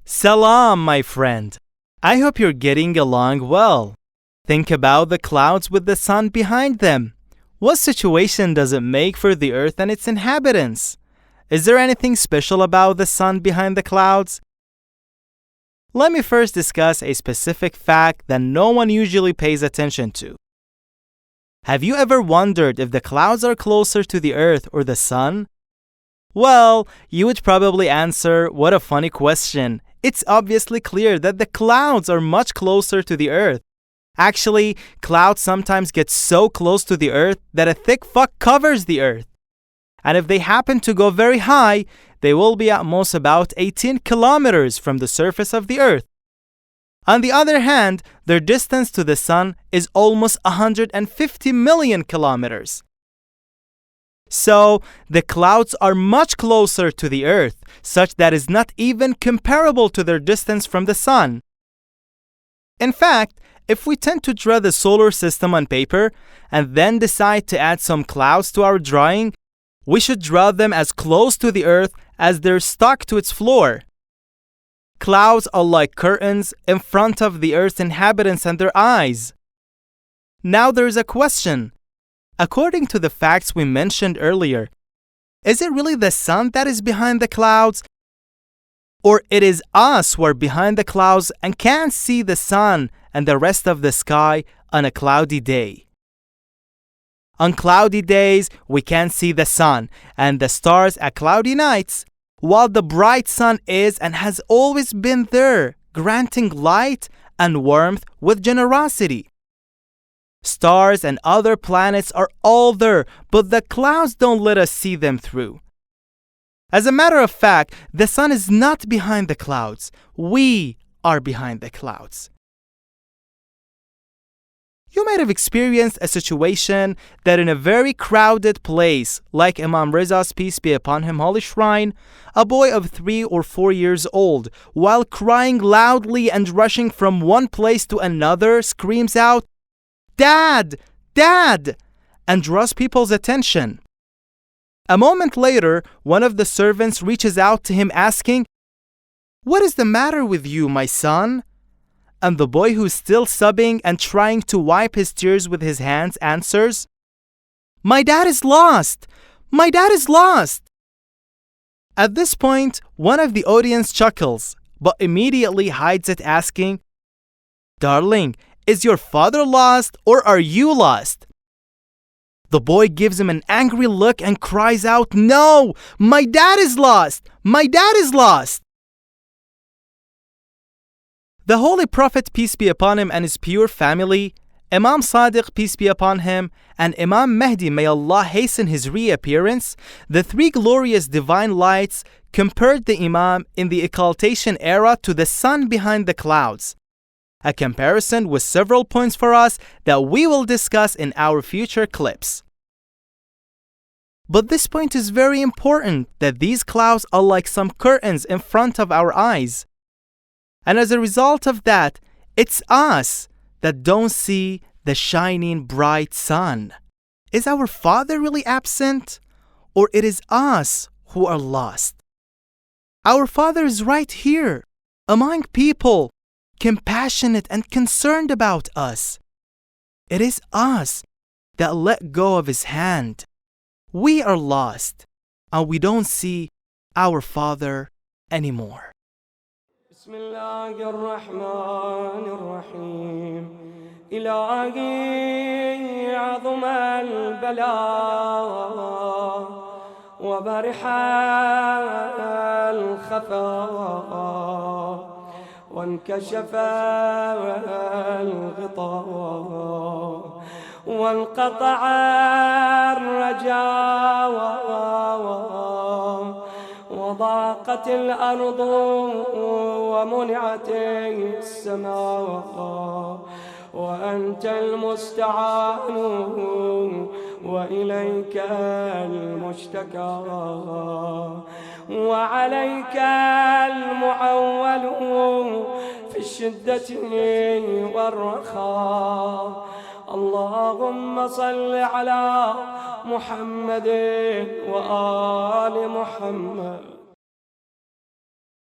Salam, my friend. I hope you're getting along well. Think about the clouds with the sun behind them. What situation does it make for the earth and its inhabitants? Is there anything special about the sun behind the clouds? Let me first discuss a specific fact that no one usually pays attention to. Have you ever wondered if the clouds are closer to the earth or the sun? Well, you would probably answer, what a funny question. It's obviously clear that the clouds are much closer to the earth. Actually, clouds sometimes get so close to the earth that a thick fog covers the earth. And if they happen to go very high, they will be at most about 18 kilometers from the surface of the earth. On the other hand, their distance to the sun is almost 150 million kilometers. So, the clouds are much closer to the earth, such that is not even comparable to their distance from the sun. In fact, if we tend to draw the solar system on paper and then decide to add some clouds to our drawing, we should draw them as close to the earth as they're stuck to its floor. Clouds are like curtains in front of the earth's inhabitants and their eyes. Now there's a question. According to the facts we mentioned earlier, is it really the sun that is behind the clouds? Or it is us who are behind the clouds and can't see the sun and the rest of the sky on a cloudy day? On cloudy days, we can't see the sun and the stars at cloudy nights, while the bright sun is and has always been there, granting light and warmth with generosity. Stars and other planets are all there, but the clouds don't let us see them through. As a matter of fact, the sun is not behind the clouds. We are behind the clouds. You might have experienced a situation that in a very crowded place, like Imam Riza's peace be upon him holy shrine, a boy of 3 or 4 years old, while crying loudly and rushing from one place to another, screams out, "Dad! Dad!" and draws people's attention. A moment later, one of the servants reaches out to him asking, "What is the matter with you, my son?" And the boy, who's still sobbing and trying to wipe his tears with his hands, answers, "My dad is lost! My dad is lost!" At this point, one of the audience chuckles, but immediately hides it, asking, "Darling, is your father lost or are you lost?" The boy gives him an angry look and cries out, "No! My dad is lost! My dad is lost!" The Holy Prophet, peace be upon him, and his pure family, Imam Sadiq, peace be upon him, and Imam Mahdi, may Allah hasten his reappearance, the three glorious divine lights, compared the Imam in the occultation era to the sun behind the clouds. A comparison with several points for us that we will discuss in our future clips. But this point is very important, that these clouds are like some curtains in front of our eyes. And as a result of that, it's us that don't see the shining bright sun. Is our Father really absent? Or it is us who are lost? Our Father is right here, among people, compassionate and concerned about us. It is us that let go of His hand. We are lost, and we don't see our Father anymore. بسم الله الرحمن الرحيم إلهي عظم البلاء وبرح الخفاء وانكشف الغطاء وانقطع الرجاء وضاقت الأرض ومنعت السماء وأنت المستعان وإليك المشتكى وعليك المعول في الشدة والرخاء. اللهم صل على محمد وآل محمد.